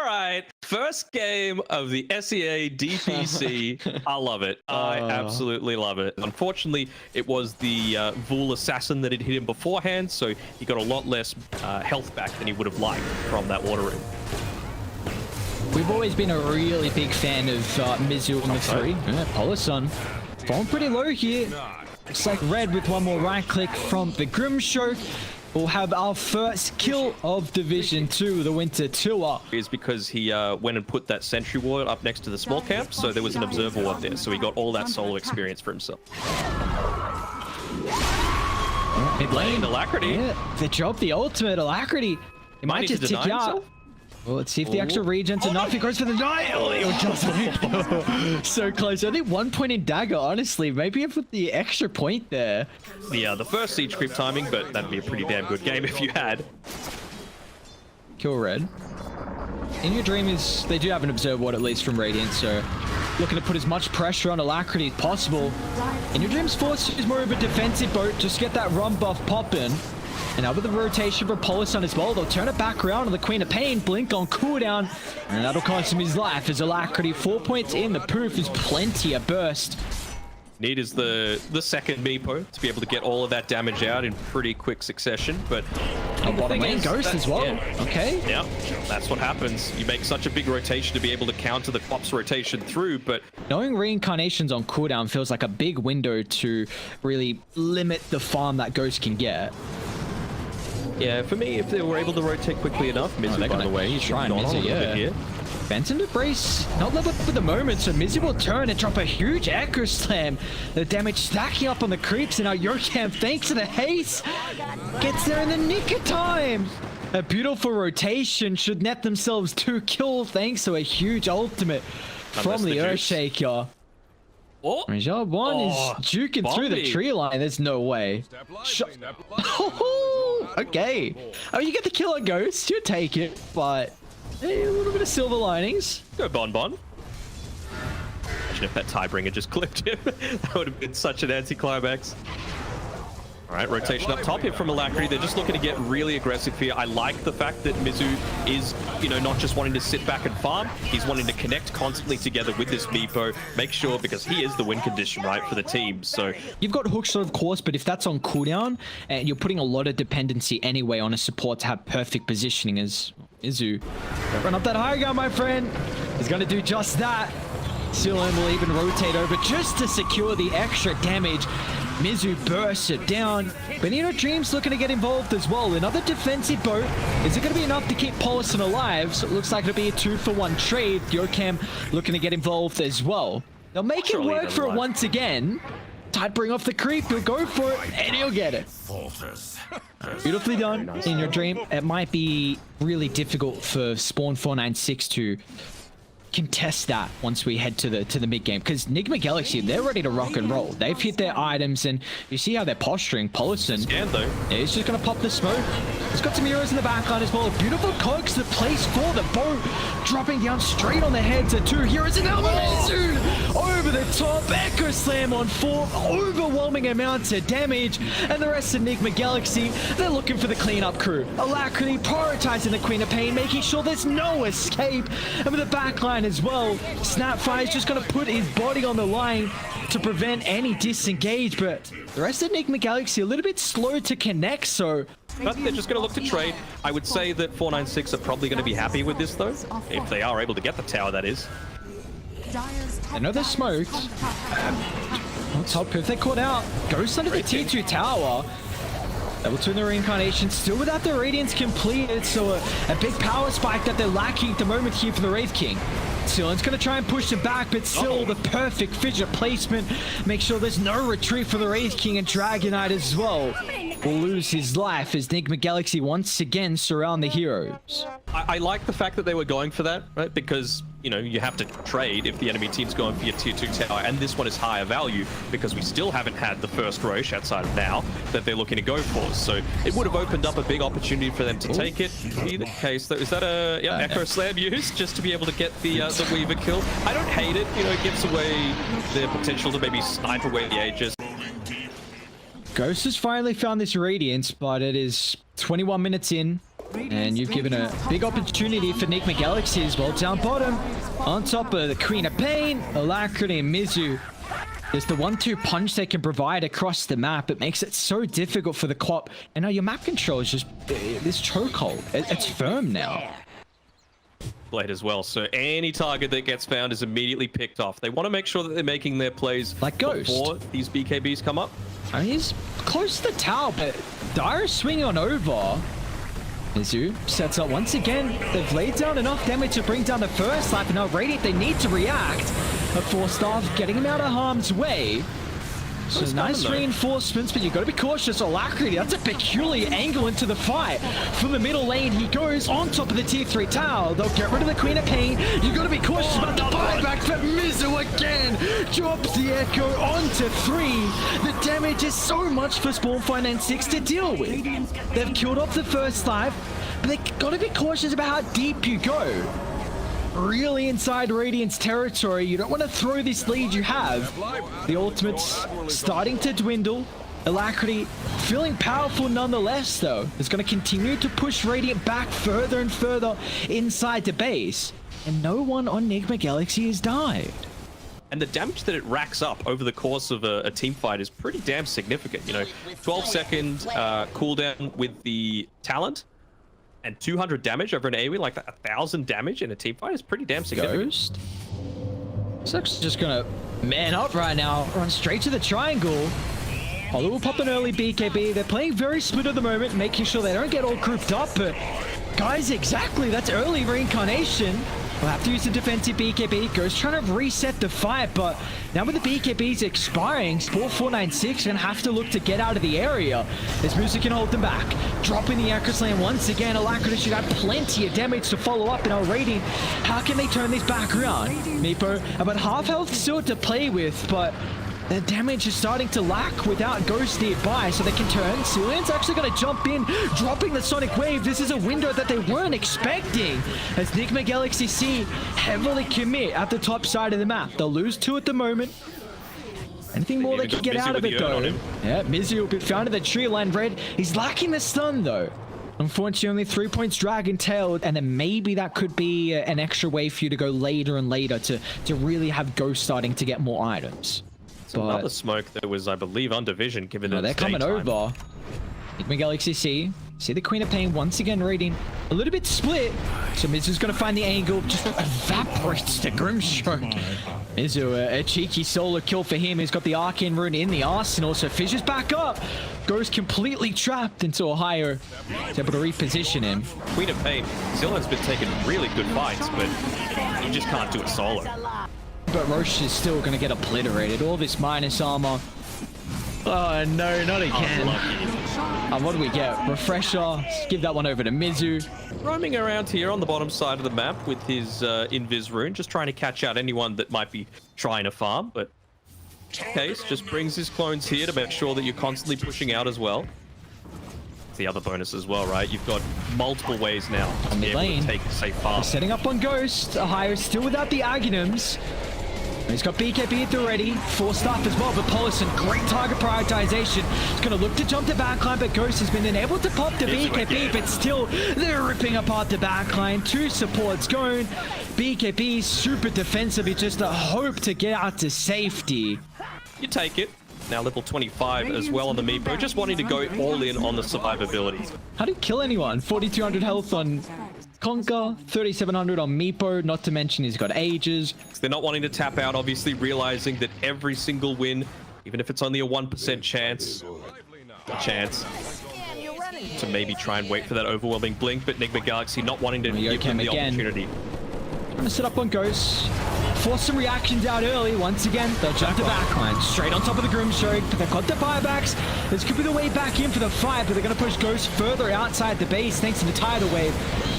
right. First game of the SEA DPC. I love it. I absolutely love it. Unfortunately, it was the Vul assassin that had hit him beforehand, so he got a lot less health back than he would have liked from that water room. We've always been a really big fan of Mizu on the 3. Yeah, Polison falling pretty low here. Looks like Red with one more right click from the Grim Show. We'll have our first kill of Division 2, the Winter Tour. Is because he went and put that sentry ward up next to the small camp, so there was an observer ward there, so he got all that solo experience for himself. Mid lane, Alacrity. Yeah, the job, the ultimate Alacrity. He might just tick out. Well, let's see if the extra regen's enough. He goes for the deny. Oh, it was just so close. I think 1 point in dagger, honestly. Maybe if with the extra point there. Yeah, the first siege creep timing, but that'd be a pretty damn good game if you had. Kill Red. In Your Dream is, they do have an observe ward at least from Radiant, so looking to put as much pressure on Alacrity as possible. In Your Dream's force is more of a defensive boat, just get that run buff popping. And now with the rotation for Polison as well, they'll turn it back around on the Queen of Pain, blink on cooldown, and that'll cost him his life as Alacrity 4 points in. The proof is plenty, a burst. Need is the second Meepo to be able to get all of that damage out in pretty quick succession, but bottom lane Ghost as well. Yeah. Okay. Yeah, that's what happens. You make such a big rotation to be able to counter the Cop's rotation through, but knowing reincarnations on cooldown feels like a big window to really limit the farm that Ghost can get. Yeah, for me, if they were able to rotate quickly enough, Mizu, by the way, he's trying Mizu, yeah. Here. Benson to brace, not level for the moment, so Mizu will turn and drop a huge Echo Slam. The damage stacking up on the creeps, and now Yorkam, thanks to the haste, gets there in the nick of time. A beautiful rotation should net themselves 2 kills thanks to a huge ultimate from the Earthshaker. Oh, Job 1 is juking through the tree line. There's no way. Okay. Oh, you get the kill on Ghost. You take it, but a little bit of silver linings. Go Bon. Imagine if that Tidebringer just clipped him. That would have been such an anticlimax. All right, rotation up top here from Alacrity. They're just looking to get really aggressive here. I like the fact that Mizu is, not just wanting to sit back and farm. He's wanting to connect constantly together with this Meepo. Make sure, because he is the win condition, right, for the team. So you've got hookshot, of course, but if that's on cooldown, and you're putting a lot of dependency anyway on a support to have perfect positioning as Mizu. Run up that high ground, my friend. He's going to do just that. Sealand will even rotate over just to secure the extra damage. Mizu bursts it down. Benito Dreams looking to get involved as well. Another defensive boat. Is it going to be enough to keep Polison alive? So it looks like it'll be a 2-for-1 trade. Yorkam looking to get involved as well. They'll make it work for it once again. Tide bring off the creep. He'll go for it, and he'll get it. Beautifully done. In Your Dream, it might be really difficult for Spawn 496 to contest that once we head to the mid game, because NIGMA Galaxy, they're ready to rock and roll. They've hit their items, and you see how they're posturing. Polison, yeah, he's just gonna pop the smoke. He's got some heroes in the backline as well. A beautiful coax the place for the boat, dropping down straight on the heads of 2 heroes, and now Mizu over the top. Echo Slam on 4, overwhelming amounts of damage, and the rest of NIGMA Galaxy, they're looking for the cleanup crew. Alacrity prioritizing the Queen of Pain, making sure there's no escape, and with the backline as well, Snapfire is just going to put his body on the line to prevent any disengage, but the rest of NIGMA Galaxy a little bit slow to connect, so but they're just going to look to trade. I would say that 496 are probably going to be happy with this, though, if they are able to get the tower, that is. I know they're smoked. On top, if they caught out, Ghost under the T2 tower. Level 2 in the reincarnation, still without the Radiance completed, so a big power spike that they're lacking at the moment here for the Wraith King. Sealand's going to try and push it back, but still the perfect fidget placement. Make sure there's no retreat for the Wraith King, and Dragonite as well will lose his life as NIGMA Galaxy once again surround the heroes. I like the fact that they were going for that, right? Because, you have to trade if the enemy team's going for your tier 2 tower, and this one is higher value because we still haven't had the first Roche outside of now that they're looking to go for. So it would have opened up a big opportunity for them to take it. Either case, though, is that a Echo Slam used just to be able to get the Weaver kill? I don't hate it. It gives away the potential to maybe snipe away the Aegis. Ghost has finally found this Radiance, but it is 21 minutes in. And you've given a big opportunity for NIGMA Galaxy as well. Down bottom, on top of the Queen of Pain, Alacrity and Mizu. There's the 1-2 punch they can provide across the map. It makes it so difficult for the co-op. And now your map control is just this chokehold. It's firm now. Blade as well, so any target that gets found is immediately picked off. They want to make sure that they're making their plays like Ghost before these BKBs come up. I mean, he's close to the tower, but Dyer's swinging on over. Mizu sets up once again. They've laid down enough damage to bring down the first life, and now Radiant, they need to react. A 4-star getting him out of harm's way. So nice reinforcements, but you got to be cautious. Alacrity, that's a peculiar angle into the fight. From the middle lane, he goes on top of the tier 3 tower. They'll get rid of the Queen of Pain. You got to be cautious about the buyback, but Mizu again drops the Echo onto 3. The damage is so much for Spawnfire 96 to deal with. They've killed off the first life, but they got to be cautious about how deep you go. Really inside Radiant's territory. You don't want to throw this lead you have. The ultimate's starting to dwindle. Alacrity feeling powerful nonetheless, though. It's going to continue to push Radiant back further and further inside the base. And no one on NIGMA Galaxy has died. And the damage that it racks up over the course of a team fight is pretty damn significant. You know, 12-second cooldown with the talent. And 200 damage over an AoE, like 1,000 damage in a team fight is pretty damn significant. Ghost. He's actually just gonna man up right now, run straight to the triangle. Hollow will pop an early BKB. They're playing very split at the moment, making sure they don't get all grouped up, but guys, exactly, that's early reincarnation. We'll have to use the defensive BKB. Ghost trying to reset the fight, but now with the BKBs expiring, Sport 496 gonna have to look to get out of the area. As Musa can hold them back. Dropping the Echo Slam once again. Alacrity should have plenty of damage to follow up in our rating. How can they turn this back around? Meepo, about half health still to play with, but the damage is starting to lack without Ghost nearby, so they can turn. Cillian's actually going to jump in, dropping the Sonic Wave. This is a window that they weren't expecting, as NIGMA Galaxy C heavily commit at the top side of the map. They'll lose 2 at the moment. Anything more they can get out of it, though. Yeah, Mizu will be found in the tree line red. He's lacking the stun, though. Unfortunately, only 3 points Dragon Tailed, and then maybe that could be an extra way for you to go later and later to really have Ghost starting to get more items. So another smoke that was, I believe, under vision, given that they're coming over. NIGMA Galaxy C. See the Queen of Pain once again raiding. A little bit split. So Mizu's going to find the angle. Just evaporates the Grimstroke. Mizu, a cheeky solo kill for him. He's got the Arcane Rune in the arsenal. So Fissure's back up. Goes completely trapped into Ohio. He's able to reposition him. Queen of Pain. Zillion's been taking really good fights, but you just can't do it solo. But Roche is still going to get obliterated. All this minus armor. Oh no, not again. What do we get? Refresher. Let's give that one over to Mizu. Roaming around here on the bottom side of the map with his Invis rune, just trying to catch out anyone that might be trying to farm, but Case just brings his clones here to make sure that you're constantly pushing out as well. It's the other bonus as well, right? You've got multiple ways now to be able to take a safe farm. Setting up on Ghost. Ohio still without the Aghanims. He's got BKB at the ready, 4 staff as well, but Polison, great target prioritization. He's going to look to jump the backline, but Ghost has been unable to pop the BKB, but still, they're ripping apart the backline. 2 supports going. BKB super defensive, he just a hope to get out to safety. You take it. Now level 25 as well on the Meepo, just wanting to go all in on the survivability. How do you kill anyone? 4,200 health on Conker, 3,700 on Meepo, not to mention he's got ages. They're not wanting to tap out, obviously realizing that every single win, even if it's only a 1% chance, to maybe try and wait for that overwhelming blink, but NIGMA Galaxy not wanting to give them the opportunity. Trying to set up on Ghost. Force some reactions out early. Once again, they'll jump the backline. Straight on top of the Grimstroke. But they've got the buybacks. This could be the way back in for the fight, but they're going to push Ghost further outside the base thanks to the tidal wave.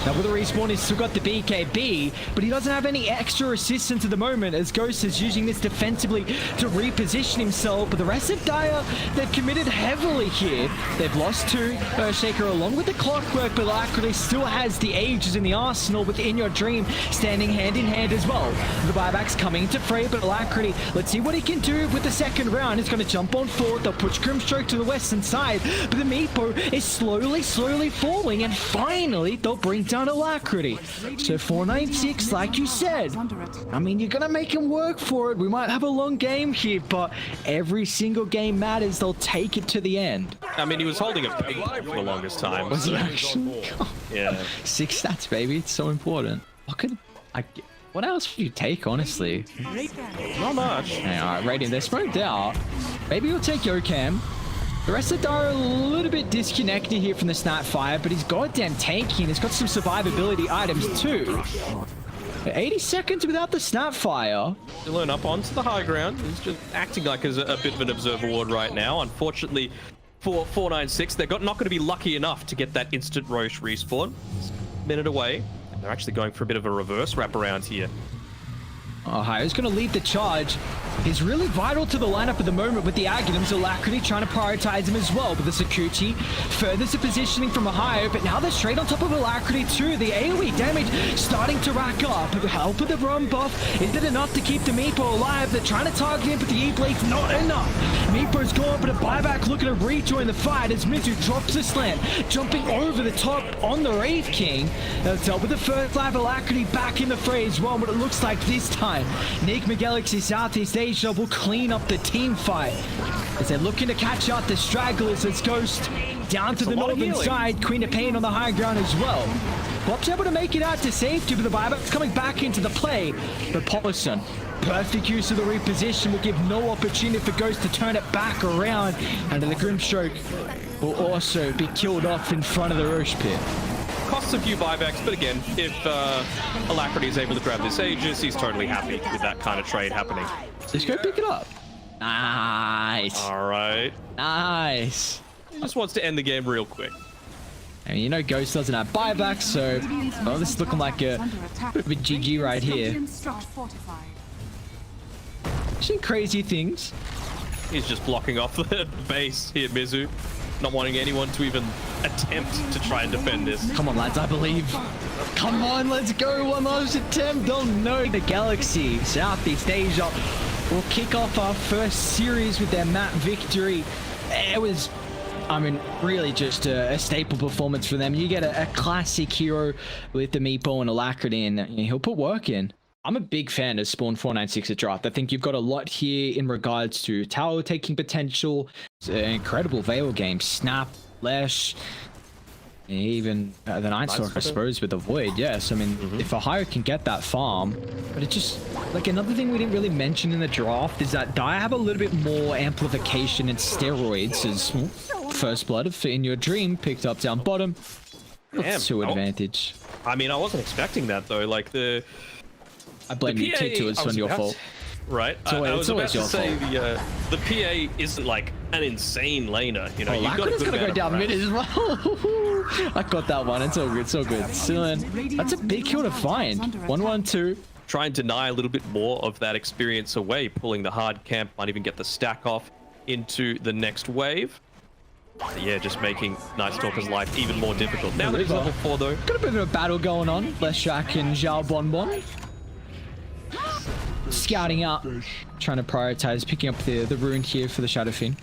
Now with the respawn, he's still got the BKB, but he doesn't have any extra assistance at the moment as Ghost is using this defensively to reposition himself. But the rest of Dire, they've committed heavily here. They've lost 2. Earthshaker along with the Clockwork, but Alacrity still has the Ages in the arsenal with In Your Dream standing hand in hand as well. The buyback buybacks coming into fray, but Alacrity, let's see what he can do with the second round. He's going to jump on forward. They'll push Grimstroke to the western side, but the Meepo is slowly falling, and finally they'll bring down Alacrity. So 496, like you said, I mean, you're going to make him work for it. We might have a long game here, but every single game matters. They'll take it to the end. I mean, he was holding a big line for the longest time. Was he actually? Yeah. 6 stats, baby. It's so important. What else would you take, honestly? Not much. Hey, all right, Radiant, they're smoked out. Maybe we'll take Yokam. The rest of Dara a little bit disconnected here from the snap fire, but he's goddamn tanky and he's got some survivability items too. 80 seconds without the snap fire. Dylan up onto the high ground. He's just acting like a bit of an observer ward right now. Unfortunately, for 496, they're not going to be lucky enough to get that instant Roche respawn. It's a minute away. They're actually going for a bit of a reverse wraparound here. Ohio's going to lead the charge. He's really vital to the lineup at the moment with the Aghanims. Alacrity trying to prioritize him as well. But the Sakuchi furthers the positioning from Ohio, but now they're straight on top of Alacrity too. The AoE damage starting to rack up. With the help of the run buff, is it enough to keep the Meepo alive? They're trying to target him, but the E-Blade's not enough. Meepo's gone, but a buyback looking to rejoin the fight as Mizu drops the slant, jumping over the top on the Wraith King. That's up with the first live. Alacrity back in the fray as well, but it looks like this time NIGMA Galaxy Southeast Asia will clean up the team fight as they're looking to catch out the stragglers as Ghost down to the northern side. Queen of Pain on the high ground as well. Bob's able to make it out to safety, but the buyback's coming back into the play. But Paulson, perfect use of the reposition, will give no opportunity for Ghost to turn it back around, and the Grimstroke will also be killed off in front of the Roche pit. Costs a few buybacks, but again, if Alacrity is able to grab this Aegis, he's totally happy with that kind of trade happening. Let's go pick it up. Nice. All right. Nice. He just wants to end the game real quick. I mean, you know, Ghost doesn't have buybacks, so well, this is looking like a bit of a GG right here. Seeing crazy things. He's just blocking off the base here, Mizu. Not wanting anyone to even attempt to try and defend this. Come on, lads, I believe. Come on, let's go. One last attempt. Oh no, the Galaxy Southeast Asia will kick off our first series with their map victory. It was, I mean, really just a staple performance for them. You get a classic hero with the Meepo and Alacrity, and he'll put work in. I'm a big fan of Spawn 496 at draft. I think you've got a lot here in regards to tower taking potential. It's an incredible Veil game. Snap, Lesh, even the Nightstalker, I suppose, with the Void. Yes, I mean, if Ohio can get that farm, but it just, like, another thing we didn't really mention in the draft is that Dire have a little bit more amplification and steroids as First Blood In Your Dream picked up down bottom. Damn, to advantage. I mean, I wasn't expecting that, though. Like, I blame you too, it's on your fault. Right. I was about to say the PA isn't like an insane laner. You know, you've got a good gonna go amount down of mid as well. I got that one. It's all good. It's all good. Dylan, that's a big kill to find. 1-1-2. Try and deny a little bit more of that experience away. Pulling the hard camp, might even get the stack off into the next wave. But yeah, just making Nightstalker's life even more difficult. Now that he's level 4 though. Got a bit of a battle going on. Leshak and Zhao Bonbon. Scouting out, trying to prioritize picking up the rune here for the Shadowfiend.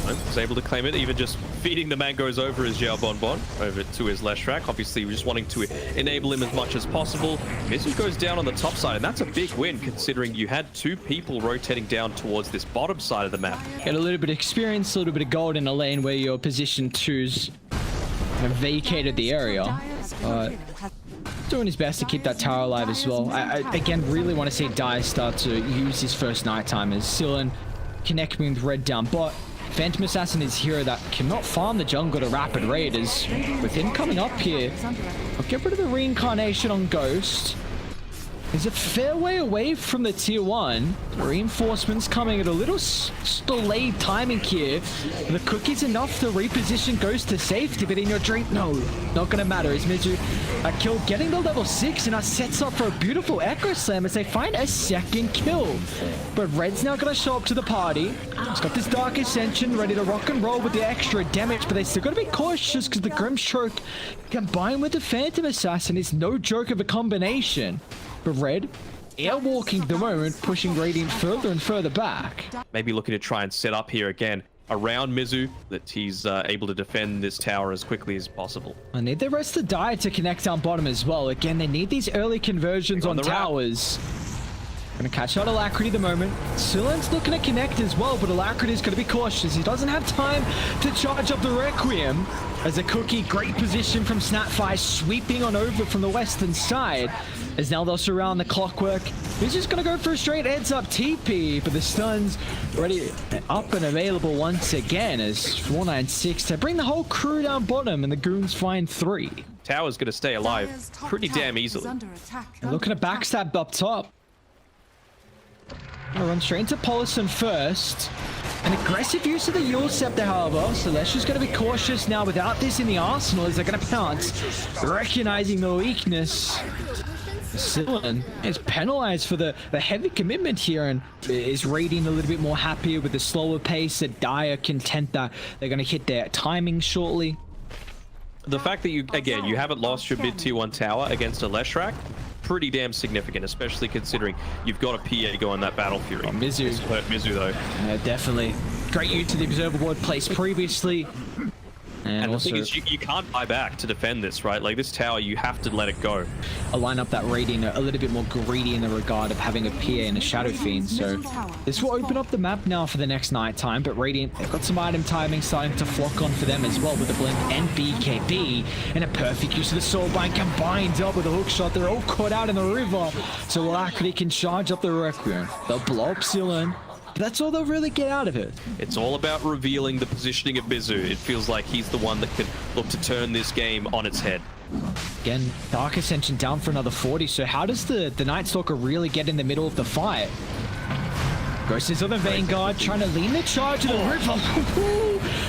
Was able to claim it, even just feeding the mangoes over his Zhao Bonbon over to his Leshak. Obviously, we're just wanting to enable him as much as possible. Mizu goes down on the top side, and that's a big win considering you had 2 people rotating down towards this bottom side of the map. Get a little bit of experience, a little bit of gold in a lane where your position 2's have vacated the area. Doing his best to keep that tower alive as well. I again really want to see Dire start to use his first nighttime as Silen connecting with red down bot. Phantom Assassin is a hero that cannot farm the jungle to rapid raid as with him coming up here. I'll get rid of the reincarnation on Ghost. He's a fair way away from the tier 1. Reinforcements coming at a little delayed timing here. The cookie's enough to reposition Ghost to safety, but in your drink, no, not gonna matter. As Mizu kill getting to level 6 and now sets up for a beautiful Echo Slam as they find a second kill. But Red's now gonna show up to the party. He's got this Dark Ascension ready to rock and roll with the extra damage, but they still gotta be cautious because the Grimstroke combined with the Phantom Assassin is no joke of a combination. But Red, airwalking at the moment, pushing Radiant further and further back. Maybe looking to try and set up here again around Mizu, that he's able to defend this tower as quickly as possible. I need the rest to die to connect down bottom as well. Again, they need these early conversions on towers. Gonna catch out Alacrity at the moment. Silen's looking to connect as well, but Alacrity's gonna be cautious. He doesn't have time to charge up the Requiem. As a cookie, great position from Snapfire, sweeping on over from the western side. As now they'll surround the Clockwork. He's just gonna go for a straight heads up TP, but the stun's ready up and available once again as 496 to bring the whole crew down bottom, and the Goons find 3. Tower's gonna stay alive pretty damn easily. And looking at backstab up top. Gonna run straight into Polison first. An aggressive use of the Yule Scepter, however. Celestia's going to be cautious now without this in the arsenal as they're going to pounce. Recognizing the weakness. Silen is penalized for the heavy commitment here and is rating a little bit more happier with the slower pace. At Dire content that they're going to hit their timing shortly. The fact that you haven't lost your mid tier 1 tower against a Leshrac, pretty damn significant, especially considering you've got a PA going that Battle Fury. Oh, Mizu. This hurt Mizu though. Yeah, definitely. Great use to the observer board placed previously. And also, the thing is, you can't buy back to defend this, right? Like, this tower, you have to let it go. A lineup that Radiant a little bit more greedy in the regard of having a PA and a Shadow Fiend. So this will open up the map now for the next night time. But Radiant, they've got some item timing starting to flock on for them as well with the Blink and BKB. And a perfect use of the Soulbind combined up with a hook shot. They're all caught out in the river. So Alacrity can charge up the Requiem. They'll blow up Silen. That's all they'll really get out of it. It's all about revealing the positioning of Mizu. It feels like he's the one that can look to turn this game on its head. Again, Dark Ascension down for another 40. So how does the Night Stalker really get in the middle of the fight? Ghost is on the Vanguard, trying to lean the charge of the river.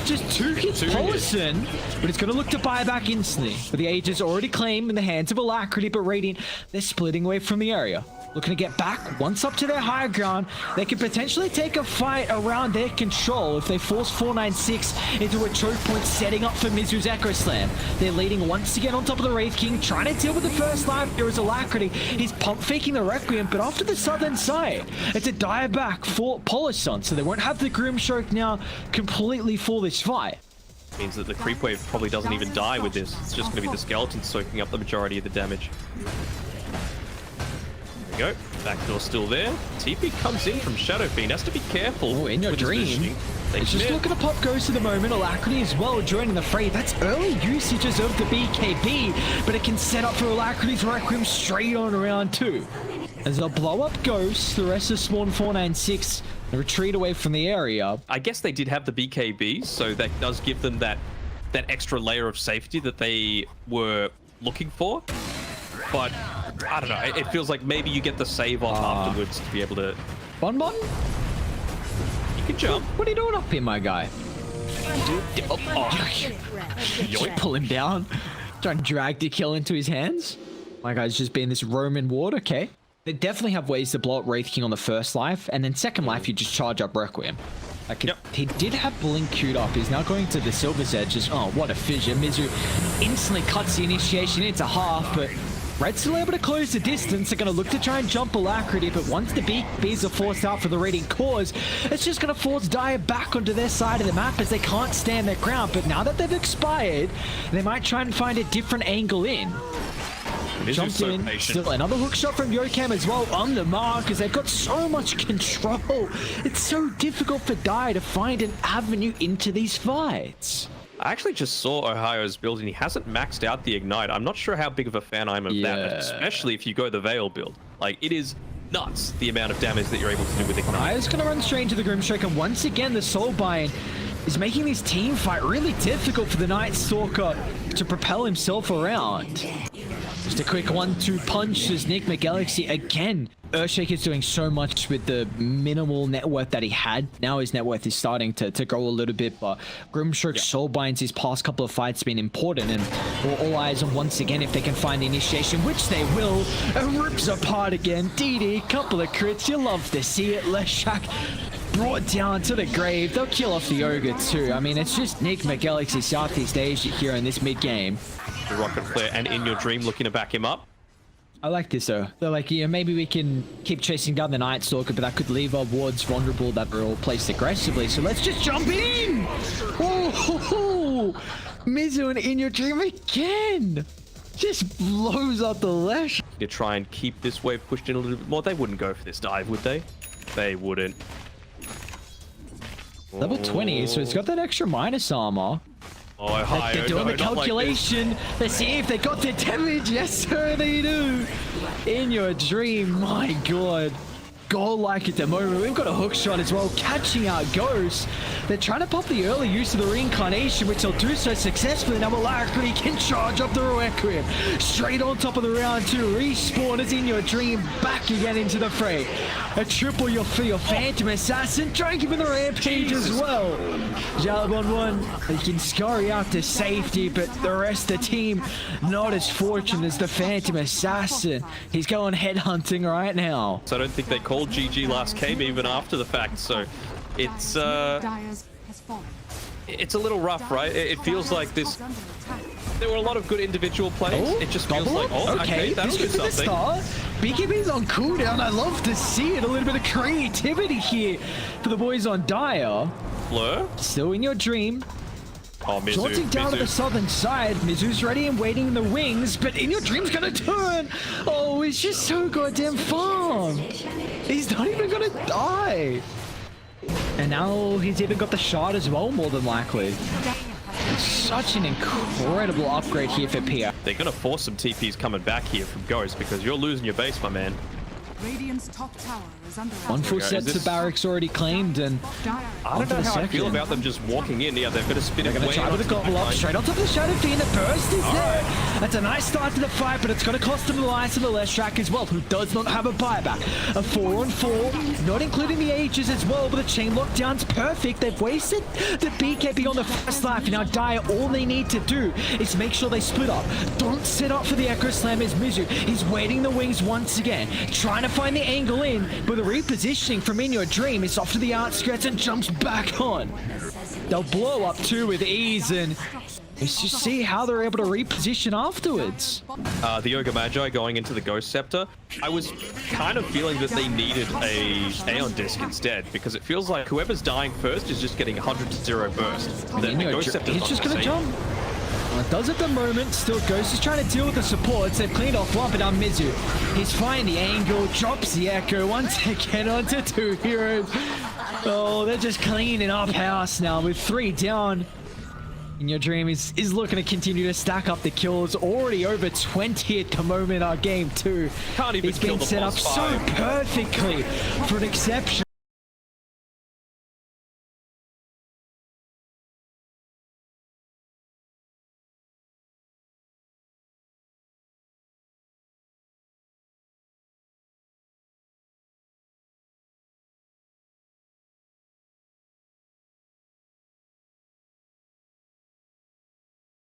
Just 2 hits Polison, but it's going to look to buy back instantly. But the Age is already claimed in the hands of Alacrity, but Radiant, they're splitting away from the area. Looking to get back once up to their higher ground. They could potentially take a fight around their control if they force 496 into a choke point, setting up for Mizu's Echo Slam. They're leading once again on top of the Wraith King, trying to deal with the first life. There is Alacrity. He's pump faking the Requiem, but off to the southern side. It's a dire back for Polison, so they won't have the Grimstroke now completely for this fight. Means that the creep wave probably doesn't even die with this. It's just going to be the skeleton soaking up the majority of the damage. Go. Backdoor still there. TP comes in from Shadow Fiend. Has to be careful. Oh, in your dream. It's just looking to pop Ghost at the moment. Alacrity as well joining the fray. That's early usages of the BKB, but it can set up for Alacrity's Requiem straight on round 2. As they'll blow up Ghost, the rest of Spawn 496 and retreat away from the area. I guess they did have the BKB, so that does give them that extra layer of safety that they were looking for. But I don't know, it feels like maybe you get the save off afterwards to be able to... Bon? You can jump. What are you doing up here, my guy? Pull him down. Try and drag the kill into his hands. My guy's just being this Roman ward, okay. They definitely have ways to blow up Wraith King on the first life, and then second life you just charge up Requiem. Like he did have Blink queued up. He's now going to the Silver's Edge. Just, oh, what a fissure. Mizu instantly cuts the initiation into half, but Red's still able to close the distance. They're going to look to try and jump Alacrity, but once the BKBs are forced out for the Radiant cause, it's just going to force Dire back onto their side of the map as they can't stand their ground. But now that they've expired, they might try and find a different angle in. Jumped in. Still another hook shot from Yokam as well on the mark as they've got so much control. It's so difficult for Dire to find an avenue into these fights. I actually just saw Ohio's build and he hasn't maxed out the Ignite. I'm not sure how big of a fan I am of that, especially if you go the Veil build. Like, it is nuts the amount of damage that you're able to do with Ignite. Ohio's going to run straight into the Grimstroke, and once again the Soulbind is making this team fight really difficult for the Night Stalker to propel himself around. Just a quick 1-2 punch as NIGMA Galaxy again. Earthshake is doing so much with the minimal net worth that he had. Now his net worth is starting to grow a little bit, but Grimstroke's Soulbinds his past couple of fights been important, and all eyes on once again if they can find the initiation, which they will. And rips apart again. DD, couple of crits, you love to see it. Leshak brought down to the grave. They'll kill off the Ogre too. I mean, it's just NIGMA Galaxy Southeast Asia here in this mid game. The Rocket Flare and In Your Dream looking to back him up. I like this though. They're like, yeah, maybe we can keep chasing down the Night Stalker, but that could leave our wards vulnerable that are all placed aggressively. So let's just jump in! Oh, Mizu and In Your Dream again! Just blows up the Lesh. To try and keep this wave pushed in a little bit more. They wouldn't go for this dive, would they? They wouldn't. Level 20, so it's got that extra minus armor. Oh, hi. They're doing the calculation. Like let's see if they got the damage. Yes, sir, they do. In Your Dream, my god. Goal-like at the moment. We've got a hook shot as well, catching out Ghost. They're trying to pop the early use of the reincarnation, which they'll do so successfully. Now Malachi can charge up the Requiem. Straight on top of the round 2. Respawn is In Your Dream. Back again into the fray. A triple for your Phantom Assassin. Trying to give him the Rampage as well. Jalab on 1. They can scurry out to safety, but the rest of the team not as fortunate as the Phantom Assassin. He's going headhunting right now. So I don't think they called GG last game even after the fact, so it's a little rough, right? It feels like this. There were a lot of good individual plays. It just feels like, okay, that'll do something. BKB's on cooldown. I love to see it. A little bit of creativity here for the boys on Dire. Blur. Still In Your Dream. Oh, Mizu. Jaunting down to the southern side. Mizu's ready and waiting in the wings, but In Your Dream's gonna turn. Oh, he's just so goddamn farm. He's not even gonna die. And now he's even got the shot as well, more than likely. Such an incredible upgrade here for Pia. They're gonna force some TPs coming back here from Ghost because you're losing your base, my man. Radiant's top tower is under One full set to barracks already claimed, and I don't know how I feel about them just walking in. Yeah, they're going to spin it. They're going to try with a gobble up straight on top of the Shadow Fiend. The burst is there. That's a nice start to the fight, but it's going to cost them the lives of the Leshak as well, who does not have a buyback. A 4-on-4, not including the Ages as well, but the chain lockdown's perfect. They've wasted the BKB on the first life, and now Dire, all they need to do is make sure they split up. Don't set up for the Echo Slam as Mizu. He's waiting the wings once again, trying to find the angle in, but the repositioning from In Your Dream is off to the outskirts and jumps back on. They'll blow up too with ease, and let's just see how they're able to reposition afterwards. The Ogre Magi going into the Ghost Scepter. I was kind of feeling that they needed a Aeon Disc instead, because it feels like whoever's dying first is just getting 100-0 burst. The Ghost Scepter's he's just gonna jump. It does at the moment. Still, Ghost is trying to deal with the supports. They've cleaned off one, but now Mizu. He's finding the angle, drops the Echo once again onto 2 heroes. Oh, they're just cleaning up house now with 3 down. In Your Dream is looking to continue to stack up the kills. Already over 20 at the moment, our game 2. Can't even He's been set up so perfectly for an exception.